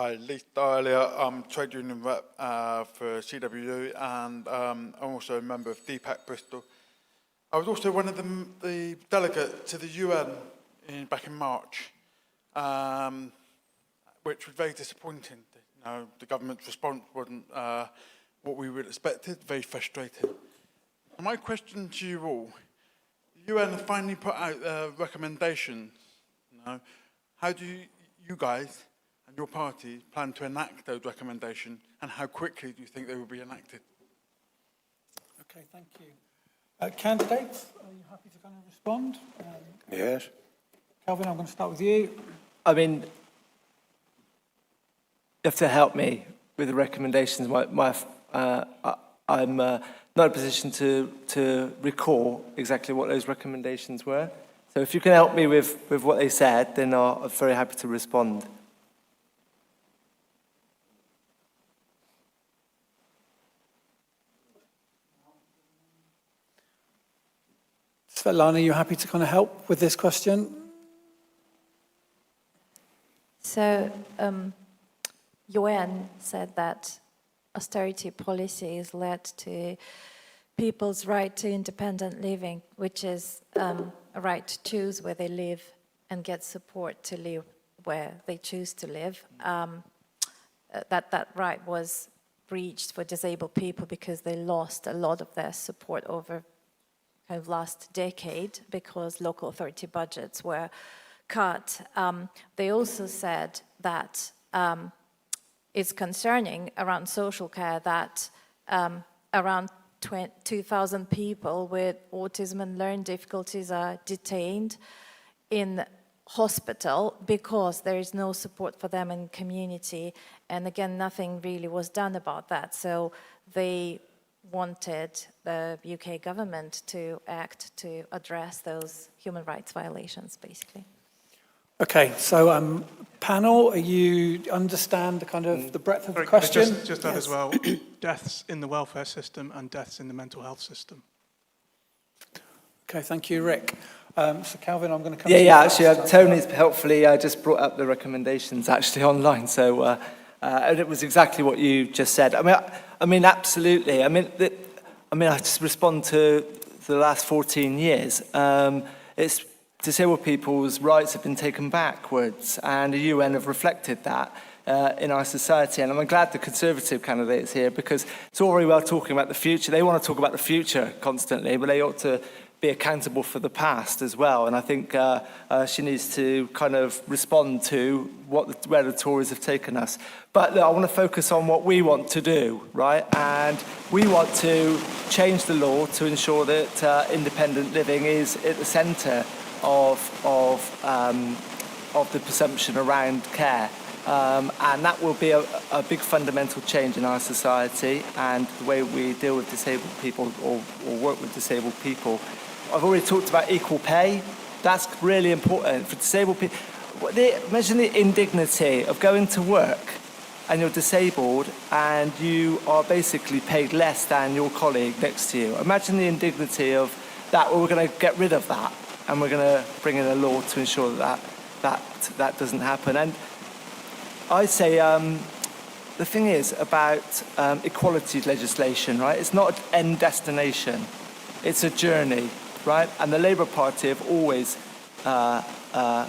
Hi, Lee earlier. I'm trade union rep for CWU, and I'm also a member of DPAC Bristol. I was also one of the delegates to the UN back in March, which was very disappointing. You know, the government's response wasn't what we would expected, very frustrating. My question to you all, the UN have finally put out their recommendations. You know, how do you guys and your party plan to enact those recommendations, and how quickly do you think they will be enacted? Okay, thank you. Candidates, are you happy to kind of respond? Yes. Kelvin, I'm going to start with you. I mean, you have to help me with the recommendations. I'm not in a position to recall exactly what those recommendations were. So if you can help me with what they said, then I'm very happy to respond. Svetlana, are you happy to kind of help with this question? So, UN said that austerity policies led to people's right to independent living, which is a right to choose where they live and get support to live where they choose to live. That right was breached for disabled people because they lost a lot of their support over kind of last decade because local authority budgets were cut. They also said that it's concerning around social care that around 2,000 people with autism and learning difficulties are detained in hospital because there is no support for them in community. And again, nothing really was done about that. So they wanted the UK government to act to address those human rights violations, basically. Okay, so panel, you understand the kind of the breadth of the question? Just that as well, deaths in the welfare system and deaths in the mental health system. Okay, thank you, Rick. So Calvin, I'm going to come to you. Yeah, actually, Tony's helpfully just brought up the recommendations actually online, so and it was exactly what you just said. I mean, absolutely. I mean, I just respond to the last 14 years. It's disabled people's rights have been taken backwards, and the UN have reflected that in our society. And I'm glad the Conservative candidate's here, because it's all very well talking about the future. They want to talk about the future constantly, but they ought to be accountable for the past as well. And I think she needs to kind of respond to where the Tories have taken us. But look, I want to focus on what we want to do, right? And we want to change the law to ensure that independent living is at the centre of the presumption around care. And that will be a big fundamental change in our society and the way we deal with disabled people or work with disabled people. I've already talked about equal pay. That's really important for disabled people. Imagine the indignity of going to work and you're disabled and you are basically paid less than your colleague next to you. Imagine the indignity of that. Well, we're going to get rid of that, and we're going to bring in a law to ensure that doesn't happen. And I say the thing is about equality legislation, right? It's not an end destination. It's a journey, right? And the Labour Party have always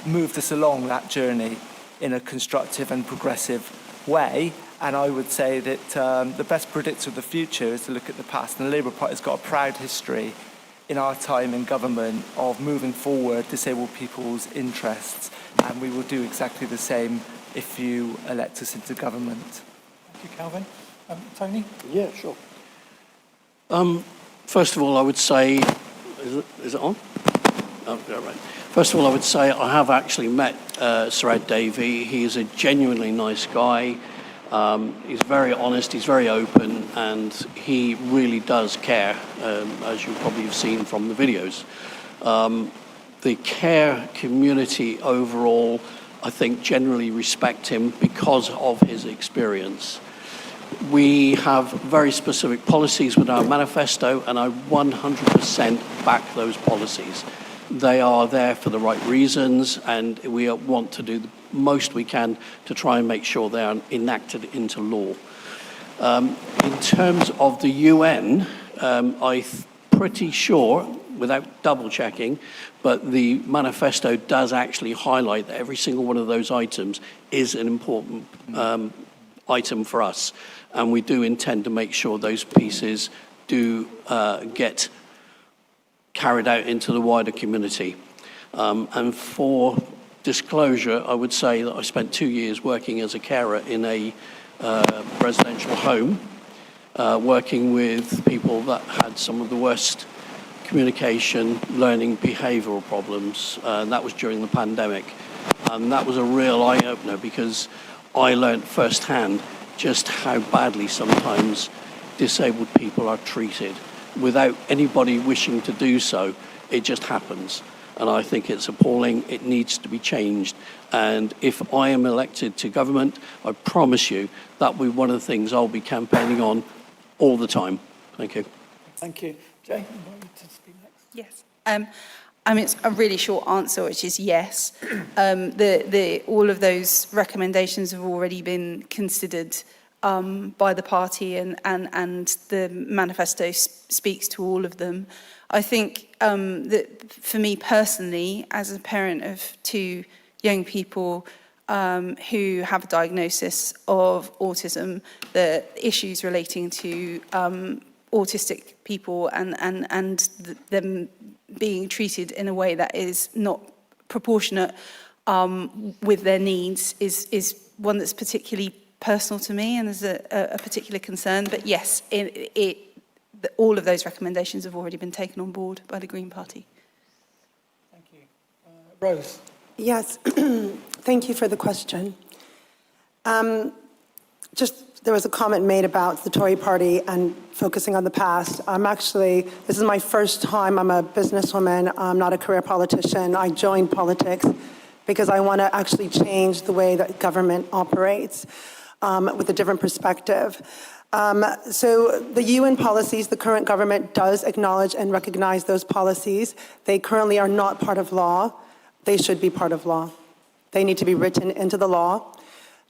moved us along that journey in a constructive and progressive way. And I would say that the best predictor of the future is to look at the past. And the Labour Party has got a proud history in our time in government of moving forward disabled people's interests. And we will do exactly the same if you elect us into government. Thank you, Calvin. Tony? Yeah, sure. First of all, I would say, is it on? Oh, yeah, right. First of all, I would say I have actually met Sir Ed Davey. He is a genuinely nice guy. He's very honest, he's very open, and he really does care, as you probably have seen from the videos. The care community overall, I think, generally respect him because of his experience. We have very specific policies with our manifesto, and I 100% back those policies. they are there for the right reasons, and we want to do the most we can to try and make sure they are enacted into law. In terms of the UN, I'm pretty sure, without double checking, but the manifesto does actually highlight that every single one of those items is an important item for us. And we do intend to make sure those pieces do get carried out into the wider community. And for disclosure, I would say that I spent 2 years working as a carer in a residential home, working with people that had some of the worst communication, learning, behavioral problems, and that was during the pandemic. And that was a real eye-opener because I learned firsthand just how badly sometimes disabled people are treated. Without anybody wishing to do so, it just happens. And I think it's appalling. It needs to be changed. And if I am elected to government, I promise you that will be one of the things I'll be campaigning on all the time. Thank you. Thank you. Jay, you want to speak next? Yes. I mean, it's a really short answer, which is yes. All of those recommendations have already been considered by the party, and the manifesto speaks to all of them. I think that for me personally, as a parent of 2 young people who have a diagnosis of autism, the issues relating to autistic people and them being treated in a way that is not proportionate with their needs is one that's particularly personal to me and is a particular concern. But yes, all of those recommendations have already been taken on board by the Green Party. Thank you. Rose. Yes, thank you for the question. There was a comment made about the Tory party and focusing on the past. This is my first time. I'm a businesswoman. I'm not a career politician. I joined politics because I want to actually change the way that government operates with a different perspective. So the UN policies, the current government does acknowledge and recognize those policies. They currently are not part of law. They should be part of law. They need to be written into the law,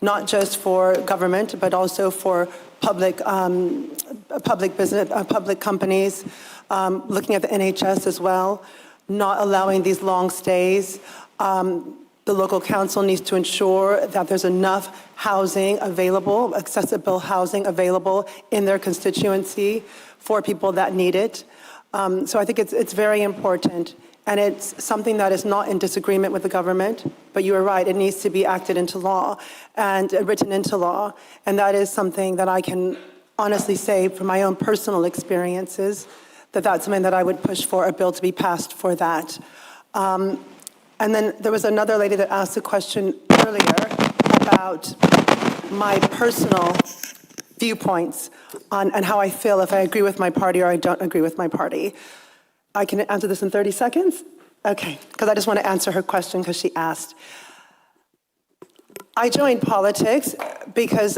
not just for government, but also for public business, public companies, looking at the NHS as well, not allowing these long stays. The local council needs to ensure that there's enough housing available, accessible housing available in their constituency for people that need it. So I think it's very important. And it's something that is not in disagreement with the government, but you are right, it needs to be acted into law and written into law. And that is something that I can honestly say from my own personal experiences, that's something that I would push for a bill to be passed for that. And then there was another lady that asked a question earlier about my personal viewpoints on how I feel if I agree with my party or I don't agree with my party. I can answer this in 30 seconds? Okay, because I just want to answer her question because she asked. I joined politics because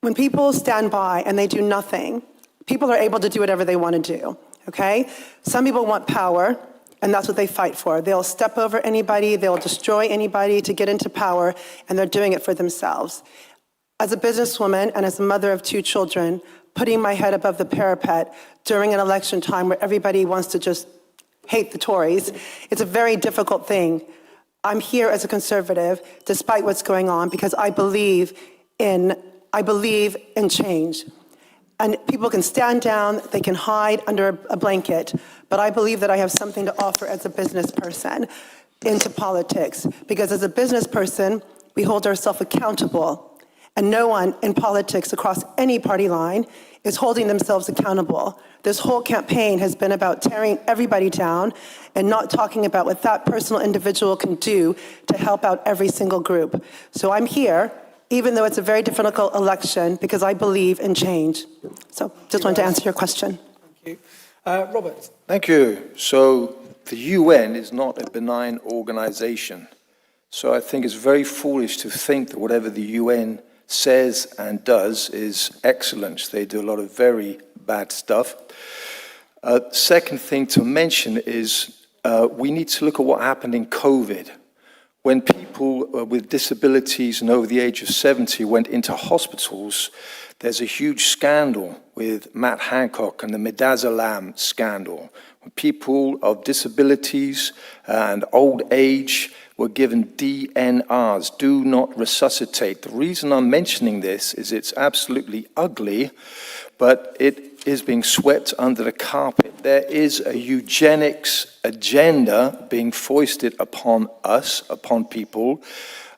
when people stand by and they do nothing, people are able to do whatever they want to do, okay? Some people want power, and that's what they fight for. They'll step over anybody, they'll destroy anybody to get into power, and they're doing it for themselves. As a businesswoman and as a mother of 2 children, putting my head above the parapet during an election time where everybody wants to just hate the Tories, it's a very difficult thing. I'm here as a conservative, despite what's going on, because I believe in change. And people can stand down, they can hide under a blanket, but I believe that I have something to offer as a business person into politics. Because as a business person, we hold ourselves accountable. And no one in politics across any party line is holding themselves accountable. This whole campaign has been about tearing everybody down and not talking about what that personal individual can do to help out every single group. So I'm here, even though it's a very difficult election, because I believe in change. So just wanted to answer your question. Thank you. Robert. Thank you. So the UN is not a benign organization. So I think it's very foolish to think that whatever the UN says and does is excellence. They do a lot of very bad stuff. Second thing to mention is we need to look at what happened in COVID. When people with disabilities and over the age of 70 went into hospitals, there's a huge scandal with Matt Hancock and the midazolam scandal. When people of disabilities and old age were given DNRs, do not resuscitate. The reason I'm mentioning this is it's absolutely ugly, but it is being swept under the carpet. There is a eugenics agenda being foisted upon us, upon people.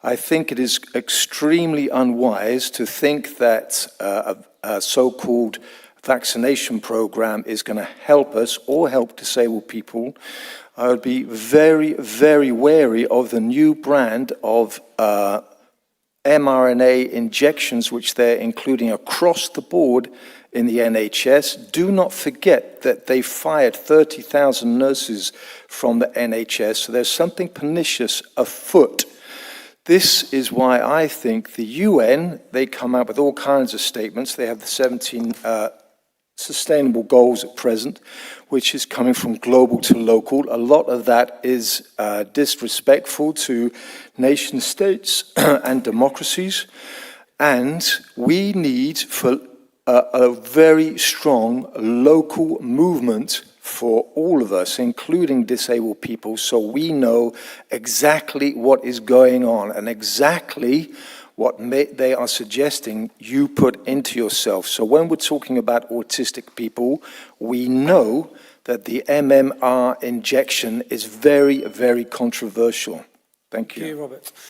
I think it is extremely unwise to think that a so-called vaccination program is going to help us or help disabled people. I would be very, very wary of the new brand of mRNA injections, which they're including across the board in the NHS. Do not forget that they fired 30,000 nurses from the NHS, so there's something pernicious afoot. This is why I think the UN, they come out with all kinds of statements. They have the 17 sustainable goals at present, which is coming from global to local. A lot of that is disrespectful to nation states and democracies. And we need for a very strong local movement for all of us, including disabled people, so we know exactly what is going on and exactly what they are suggesting you put into yourself. So when we're talking about autistic people, we know that the MMR injection is very, very controversial. Thank you. Thank you, Robert.